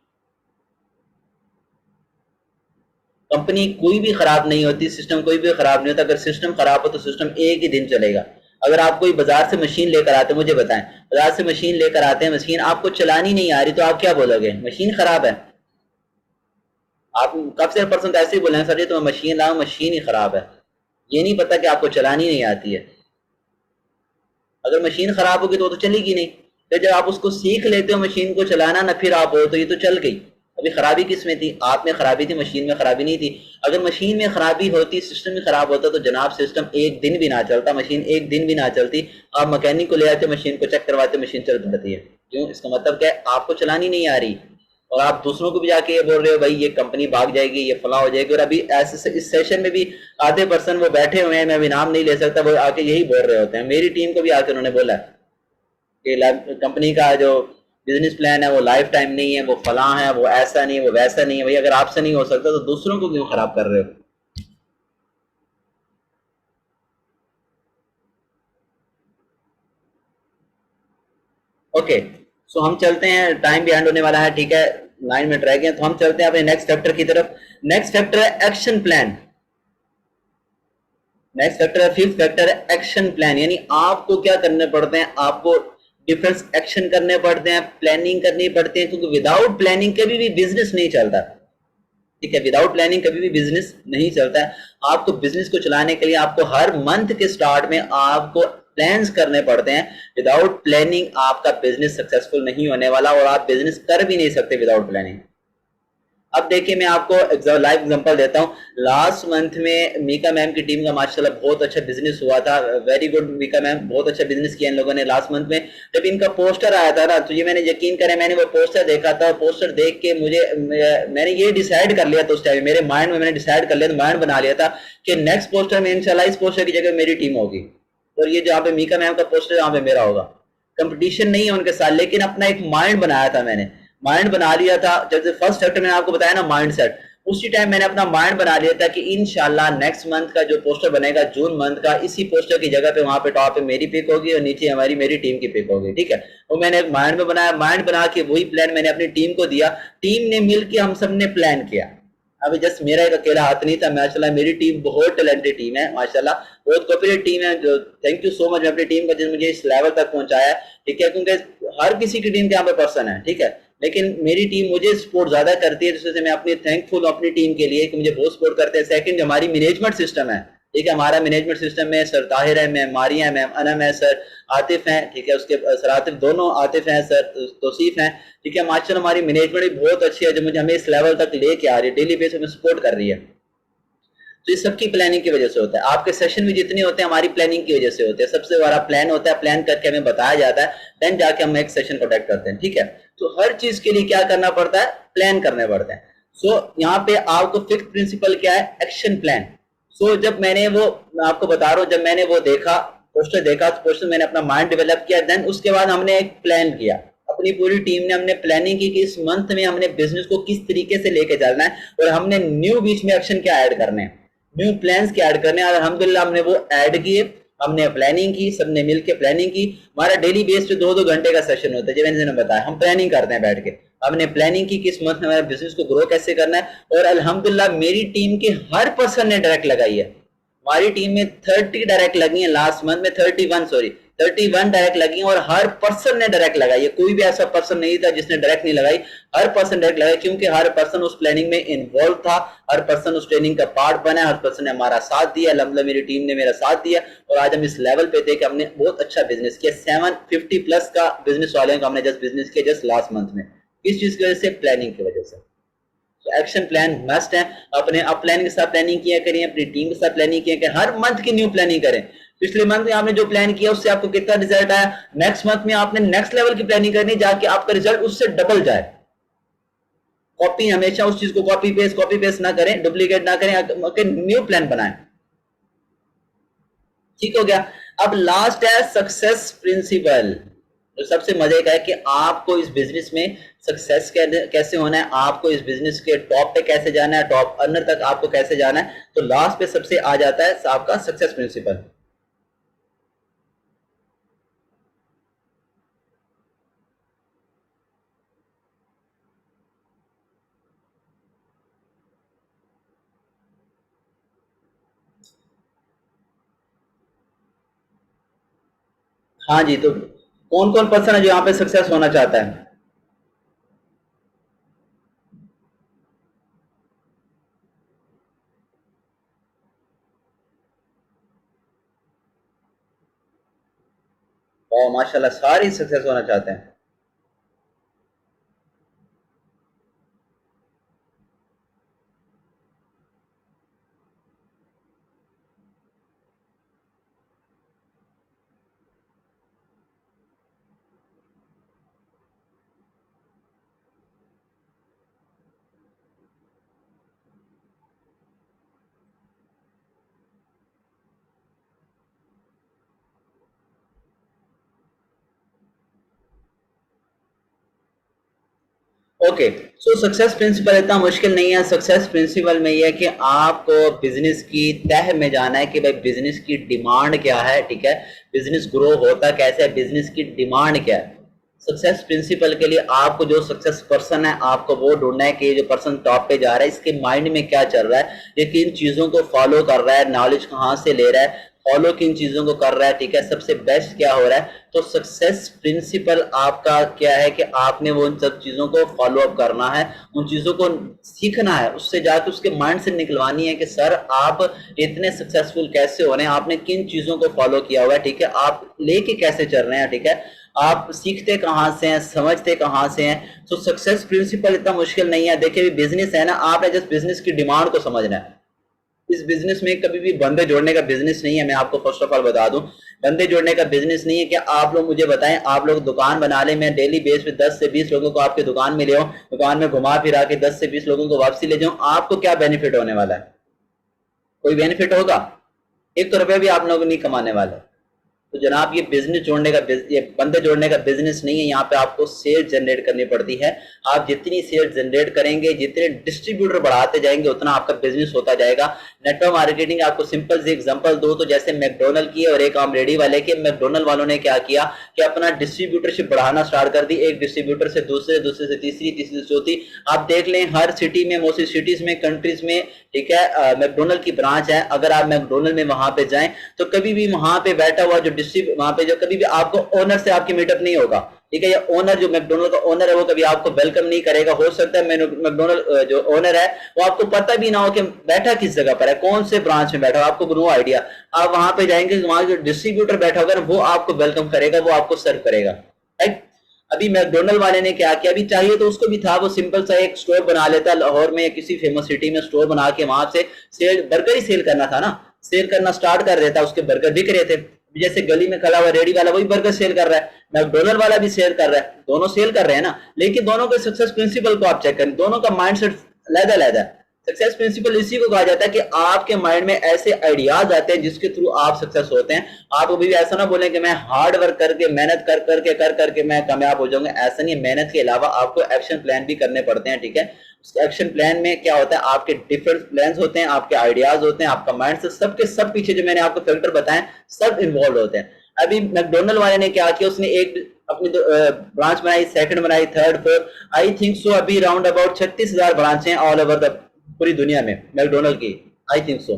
Company कोई भी खराब नहीं होती, सिस्टम कोई भी खराब नहीं होता। अगर सिस्टम खराब हो तो सिस्टम एक ही दिन चलेगा। अगर आप कोई बाजार से मशीन लेकर आते हैं, मुझे बताएं, बाजार से मशीन लेकर आते हैं, मशीन आपको चलानी नहीं आ रही तो आप क्या बोलोगे? मशीन खराब है। आप कब से पर्सन तो ऐसे ही बोलेंगे, सर जी तो मैं मशीन लाऊं, मशीन ही खराब है। ये नहीं पता कि आपको चलानी नहीं आती है। अगर मशीन खराब होगी तो चलेगी नहीं। फिर जब आप उसको सीख लेते हो मशीन को चलाना ना, फिर आप हो तो ये तो चल गई। अभी खराबी किस में थी? आप में खराबी थी, मशीन में खराबी नहीं थी। अगर मशीन में खराबी होती, सिस्टम में खराब होता तो जनाब सिस्टम एक दिन भी ना चलता, मशीन एक दिन भी ना चलती। आप मैकेनिक को ले आते, मशीन को चेक करवाते, मशीन चल पड़ती है। क्यों? इसका मतलब क्या है? आपको चलानी नहीं आ रही और आप दूसरों को भी जाके ये बोल रहे हो भाई ये कंपनी भाग जाएगी, ये फला हो जाएगी। और अभी ऐसे इस सेशन में भी आधे पर्सन वो बैठे हुए हैं, मैं अभी नाम नहीं ले सकता, वो आके यही बोल रहे होते हैं। मेरी टीम को भी आके उन्होंने बोला कि कंपनी का जो बिजनेस प्लान है वो लाइफ टाइम नहीं है, वो फला है, वो ऐसा नहीं है, वो वैसा नहीं है। भाई अगर आपसे नहीं हो सकता तो दूसरों को क्यों खराब कर रहे हो? ओके, सो हम चलते हैं, टाइम भी एंड होने वाला है, ठीक है, 9 मिनट रह गए, तो हम चलते हैं अपने नेक्स्ट फैक्टर की तरफ। नेक्स्ट फैक्टर है एक्शन प्लान। नेक्स्ट फैक्टर है, फिफ्थ फैक्टर है एक्शन प्लान। यानी आपको क्या करने पड़ते हैं? आपको डिफरेंस एक्शन करने पड़ते हैं, प्लानिंग करनी पड़ती है, क्योंकि विदाउट प्लानिंग कभी भी बिजनेस नहीं चलता। ठीक है, विदाउट प्लानिंग कभी भी बिजनेस नहीं चलता है। आपको बिजनेस को चलाने के लिए आपको हर मंथ के स्टार्ट में आपको प्लान्स करने पड़ते हैं। विदाउट प्लानिंग आपका बिजनेस सक्सेसफुल नहीं होने वाला और आप बिजनेस कर भी नहीं सकते विदाउट प्लानिंग। अब देखिए मैं आपको लाइव एग्जांपल देता हूँ। लास्ट मंथ में मीका मैम की टीम का माशाल्लाह बहुत अच्छा बिजनेस हुआ था। वेरी गुड मीका मैम, बहुत अच्छा बिजनेस किया इन लोगों ने लास्ट मंथ में। जब इनका पोस्टर आया था ना, तो ये मैंने यकीन करें, मैंने वो पोस्टर देखा था, पोस्टर देख के मैंने ये डिसाइड कर लिया था उस टाइम, मेरे माइंड में मैंने डिसाइड कर लिया था, माइंड बना लिया था कि नेक्स्ट पोस्टर में इंशाल्लाह इस पोस्टर की जगह मेरी टीम होगी और ये जहाँ पे मीका मैम का पोस्टर जहाँ पे मेरा होगा। कंपटीशन नहीं है उनके साथ, लेकिन अपना एक माइंड बनाया था मैंने, माइंड बना लिया था। जैसे फर्स्ट चैप्टर मैंने आपको बताया ना माइंड सेट, उसी टाइम मैंने अपना माइंड बना लिया था कि इंशाल्लाह नेक्स्ट मंथ का जो पोस्टर बनेगा जून मंथ का, इसी पोस्टर की जगह पे वहां पे टॉप पे मेरी पिक होगी और नीचे हमारी मेरी टीम की पिक होगी। ठीक है, वो मैंने एक माइंड में बनाया, माइंड बना के वही प्लान मैंने अपनी टीम को दिया। टीम ने मिलकर हम सब ने प्लान किया। अभी जस्ट मेरा एक अकेला हाथ नहीं था, माशाल्लाह मेरी टीम बहुत टैलेंटेड टीम है, माशाल्लाह बहुत कोऑपरेटिव टीम है। जो थैंक यू सो मच अपनी टीम का, जिसने मुझे इस लेवल तक पहुंचाया है। ठीक है, क्योंकि हर किसी की टीम के यहाँ पे पर्सन है, ठीक है, लेकिन मेरी टीम मुझे सपोर्ट ज्यादा करती है, जिससे मैं अपनी थैंकफुल अपनी टीम के लिए कि मुझे बहुत सपोर्ट करते हैं। सेकंड, हमारी मैनेजमेंट सिस्टम है, ठीक है, हमारा मैनेजमेंट सिस्टम में सर ताहिर है, मैम मारिया है, मैम अनम है, सर आतिफ हैं, ठीक है, उसके सर आतिफ दोनों आतिफ हैं, सर तौसीफ हैं, ठीक है। माशाल्लाह हमारी मैनेजमेंट भी बहुत अच्छी है, जो मुझे हमें इस लेवल तक लेके आ रही है, डेली बेसिस में सपोर्ट कर रही है। तो इस सबकी प्लानिंग की वजह से होता है। आपके सेशन भी जितने होते हैं हमारी प्लानिंग की वजह से होते हैं। सबसे बड़ा प्लान होता है, प्लान करके हमें बताया जाता है, देन जाके हम एक सेशन कंडक्ट करते हैं। ठीक है, तो हर चीज के लिए क्या करना पड़ता है? प्लान करने पड़ते हैं। सो यहाँ पे आपको फिक्स प्रिंसिपल क्या है? Action plan. सो जब मैंने वो, मैं आपको बता रहा हूँ, जब मैंने वो देखा, पोस्टर देखा, तो पोस्टर मैंने अपना माइंड डेवलप किया, देन उसके बाद हमने एक प्लान किया। अपनी पूरी टीम ने हमने प्लानिंग की कि इस मंथ में हमने बिजनेस को किस तरीके से लेके चलना है और हमने न्यू बीच में एक्शन क्या ऐड करने हैं, न्यू प्लान्स क्या ऐड करने हैं। और अल्हम्दुलिल्लाह हमने वो ऐड किए, हमने प्लानिंग की, सबने मिलकर प्लानिंग की। हमारा डेली बेस पे 2-2 घंटे का सेशन होता है, जैसे मैंने बताया, हम प्लानिंग करते हैं बैठ के। हमने प्लानिंग की किस मंथ में हमारे बिजनेस को ग्रो कैसे करना है। और अल्हम्दुलिल्लाह मेरी टीम के हर पर्सन ने डायरेक्ट लगाई है। हमारी टीम में 30 डायरेक्ट लगी है, लास्ट मंथ में 31 डायरेक्ट लगी है और हर पर्सन ने डायरेक्ट लगाई है। कोई भी ऐसा पर्सन नहीं था जिसने डायरेक्ट नहीं लगाई, हर पर्सन डायरेक्ट लगाई, क्योंकि हर पर्सन उस प्लानिंग में इन्वॉल्व था, हर पर्सन उस ट्रेनिंग का पार्ट बना, हर पर्सन ने हमारा साथ दिया। अल्हम्दुलिल्लाह मेरी टीम ने मेरा साथ दिया और आज हम इस लेवल पे थे कि हमने बहुत अच्छा बिजनेस किया। 750 प्लस का बिजनेस वाले का हमने जस्ट बिजनेस किया जस्ट लास्ट मंथ में। किस चीज की वजह से? प्लानिंग की वजह से। एक्शन प्लान मस्ट है। अपने आप प्लानिंग के साथ प्लानिंग किया करें, अपनी टीम के साथ प्लानिंग किया करें, हर मंथ की न्यू प्लानिंग करें। पिछले मंथ में आपने जो प्लान किया उससे आपको कितना रिजल्ट आया, नेक्स्ट मंथ में आपने नेक्स्ट लेवल की प्लानिंग करनी, जाके आपका रिजल्ट उससे डबल जाए। कॉपी, हमेशा उस चीज को कॉपी पेस्ट ना करें, डुप्लीकेट ना करें, न्यू प्लान बनाएं। ठीक हो गया। अब लास्ट है सक्सेस प्रिंसिपल। तो सबसे मजे का है कि आपको इस बिजनेस में सक्सेस कैसे होना है, आपको इस बिजनेस के टॉप पे कैसे जाना है, टॉप अर्नर तक आपको कैसे जाना है। तो लास्ट पे सबसे आ जाता है आपका सक्सेस प्रिंसिपल। हाँ जी, तो कौन कौन पर्सन है जो यहाँ पे सक्सेस होना चाहता है? और माशाल्लाह सारे सक्सेस होना चाहते हैं। ओके, सो सक्सेस प्रिंसिपल इतना मुश्किल नहीं है। सक्सेस प्रिंसिपल में ये है कि आपको बिजनेस की तह में जाना है कि भाई बिजनेस की डिमांड क्या है, ठीक है, बिजनेस ग्रो होता कैसे है, बिजनेस की डिमांड क्या है। सक्सेस प्रिंसिपल के लिए आपको जो सक्सेस पर्सन है आपको वो ढूंढना है कि ये जो पर्सन टॉप पे जा रहा है इसके माइंड में क्या चल रहा है, ये किन चीजों को फॉलो कर रहा है, नॉलेज कहाँ से ले रहा है, फॉलो किन चीजों को कर रहा है, ठीक है, सबसे बेस्ट क्या हो रहा है। तो सक्सेस प्रिंसिपल आपका क्या है कि आपने वो उन सब चीजों को फॉलो अप करना है, उन चीजों को सीखना है, उससे जाकर उसके माइंड से निकलवानी है कि सर आप इतने सक्सेसफुल कैसे हो रहे हैं, आपने किन चीजों को फॉलो किया हुआ है, ठीक है, आप लेके कैसे चल रहे हैं, ठीक है, आप सीखते कहाँ से हैं, समझते कहाँ से हैं। तो सक्सेस प्रिंसिपल इतना मुश्किल नहीं है। देखिए बिजनेस है ना, आपने जस्ट बिजनेस की डिमांड को समझना है। इस बिजनेस में कभी भी बंदे जोड़ने का बिजनेस नहीं है। मैं आपको फर्स्ट ऑफ ऑल बता दूं, बंदे जोड़ने का बिजनेस नहीं है कि आप लोग मुझे बताएं, आप लोग दुकान बना ले, मैं डेली बेस पे 10 से 20 लोगों को आपके दुकान में ले आऊं, दुकान में घुमा फिरा के 10 से 20 लोगों को वापसी ले जाऊं, आपको क्या बेनिफिट होने वाला है? कोई बेनिफिट होगा? एक तो रुपया भी आप लोग नहीं कमाने वाले। तो जनाब ये बिजनेस जोड़ने का ये बंदे जोड़ने का बिजनेस नहीं है। यहाँ पे आपको सेल्स जनरेट करनी पड़ती है। आप जितनी सेल्स जनरेट करेंगे, जितने डिस्ट्रीब्यूटर बढ़ाते जाएंगे, उतना आपका बिजनेस होता जाएगा। नेटवर्क मार्केटिंग आपको सिंपल सी एग्जांपल दो तो जैसे मैकडोनल्ड की है और एक आम रेडी वाले की। मैकडोनल्ड वालों ने क्या किया कि अपना डिस्ट्रीब्यूटरशिप बढ़ाना स्टार्ट कर दी, एक डिस्ट्रीब्यूटर से दूसरे, दूसरे से तीसरी, तीसरी से चौथी। आप देख लें हर सिटी में, मोस्टली सिटीज में, कंट्रीज में, ठीक है, मैकडोनल्ड की ब्रांच है। अगर आप मैकडोनल्ड में वहां पे जाएं तो कभी भी वहां पे बैठा हुआ जो डिस्ट्रीब्यूटर, वहां पे जो कभी भी आपको ओनर से आपकी मीटअप नहीं होगा, ठीक है, या ओनर जो मैकडोनल्ड का ओनर है वो कभी आपको वेलकम नहीं करेगा। हो सकता है मैकडोनल्ड जो ओनर है वो आपको पता भी ना हो कि बैठा किस जगह पर है, कौन से ब्रांच में बैठा हो, आपको नो आइडिया। आप वहां पे जाएंगे, वहां जो डिस्ट्रीब्यूटर बैठा होगा वो आपको वेलकम करेगा, वो आपको सर्व करेगा, राइट। अभी मैकडोनल्ड वाले ने क्या किया, अभी चाहिए तो उसको भी था, वो सिंपल सा एक स्टोर बना लेता लाहौर में या किसी फेमस सिटी में, स्टोर बना के वहां से सेल, बर्गर ही सेल करना था ना, सेल करना स्टार्ट कर देता, उसके बर्गर बिक रहे थे। जैसे गली में खड़ा हुआ रेडी वाला वही बर्गर सेल कर रहा है, मैकडोनल्ड वाला भी सेल कर रहा है, दोनों सेल कर रहे हैं ना। लेकिन दोनों के सक्सेस प्रिंसिपल को आप चेक करें, दोनों का माइंडसेट अलग-अलग है। सक्सेस प्रिंसिपल इसी को कहा जाता है कि आपके माइंड में ऐसे आइडियाज आते हैं जिसके थ्रू आप सक्सेस होते हैं। आप अभी भी ऐसा ना बोलें कि मैं हार्ड वर्क करके, मेहनत कर करके मैं कामयाब हो जाऊंगा, ऐसा नहीं है। मेहनत के अलावा आपको एक्शन प्लान भी करने पड़ते हैं, ठीक है। एक्शन प्लान में क्या होता है, आपके डिफरेंट प्लान्स होते हैं, आपके आइडियाज होते हैं, आपका माइंड से सबके सब पीछे जो मैंने आपको फैक्टर बताए सब इन्वॉल्व होते हैं। अभी मैकडोनल्ड वाले ने क्या किया, उसने एक अपनी ब्रांच बनाई, सेकंड बनाई, third, fourth, I think so अभी राउंड अबाउट 36,000 ब्रांच हैं ऑल ओवर द पूरी दुनिया में मैकडोनल्ड की, आई थिंक सो,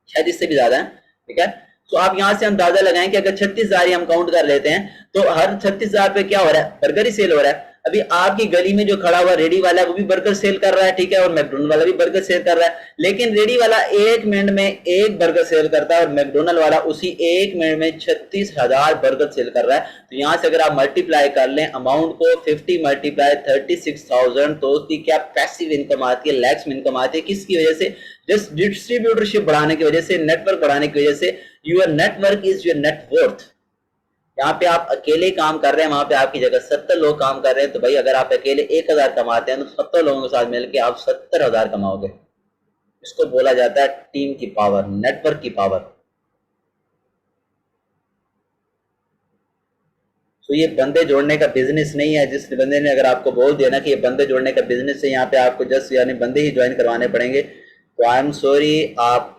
शायद इससे भी ज्यादा है, ठीक है। तो आप यहां से अंदाजा लगाएं कि अगर 36,000 हम काउंट कर लेते हैं तो हर 36,000 पे क्या हो रहा है, बर्गर ही सेल हो रहा है। अभी आपकी गली में जो खड़ा हुआ रेडी वाला है वो भी बर्गर सेल कर रहा है, ठीक है, और मैकडोनल्ड वाला भी बर्गर सेल कर रहा है। लेकिन रेडी वाला एक मिनट में एक बर्गर सेल करता है और मैकडोनल्ड वाला उसी एक मिनट में 36,000 बर्गर सेल कर रहा है। तो यहां से अगर आप मल्टीप्लाई कर लें अमाउंट को, 50 मल्टीप्लाई 36,000, तो उसकी क्या पैसिव इनकम आती है, लैक्स में इनकम आती है। किसकी वजह से? जस्ट डिस्ट्रीब्यूटरशिप बढ़ाने की वजह से, नेटवर्क बढ़ाने की वजह से। Your network is your net worth. यहाँ पे आप अकेले काम कर रहे हैं, वहां पे आपकी जगह 70 लोग काम कर रहे हैं। तो भाई अगर आप अकेले 1,000 कमाते हैं तो 70 लोगों के साथ मिलकर आप 70,000 कमाओगे। इसको बोला जाता है टीम की पावर, नेटवर्क की पावर। तो ये बंदे जोड़ने का बिजनेस नहीं है। जिस बंदे ने अगर आपको बोल दिया ना कि ये बंदे जोड़ने का बिजनेस है, यहाँ पे आपको जस्ट यानी बंदे ही ज्वाइन करवाने पड़ेंगे, तो आई एम सॉरी, आप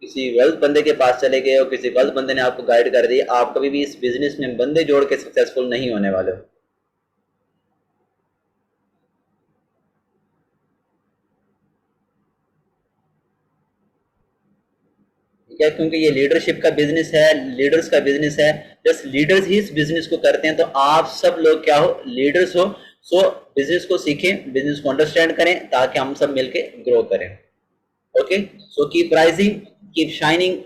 किसी गलत बंदे के पास चले गए हो, किसी गलत बंदे ने आपको गाइड कर दिया, आप कभी भी इस बिजनेस में बंदे जोड़ के सक्सेसफुल नहीं होने वाले हो। ठीक है, क्योंकि ये लीडरशिप का बिजनेस है, लीडर्स का बिजनेस है। जस्ट लीडर्स ही इस बिजनेस को करते हैं, तो आप सब लोग क्या हो, लीडर्स हो। सो बिजनेस को सीखें, बिजनेस को अंडरस्टैंड करें, ताकि हम सब मिलके ग्रो करें। Okay, so keep rising, keep shining,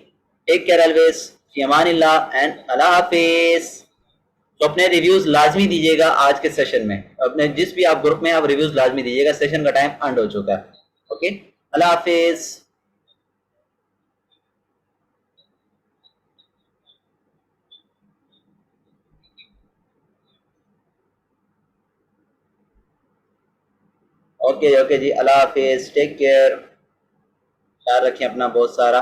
take care always, फी अमानिल्लाह एंड अल्लाह हाफिज। तो अपने रिव्यूज लाजमी दीजिएगा आज के सेशन में, अपने जिस भी आप ग्रुप में आप रिव्यूज लाजमी दीजिएगा, सेशन का टाइम एंड हो चुका है। ओके, अल्लाह हाफिज। ओके ओके जी, अल्लाह हाफिज, टेक केयर, ख्याल रखें अपना बहुत सारा।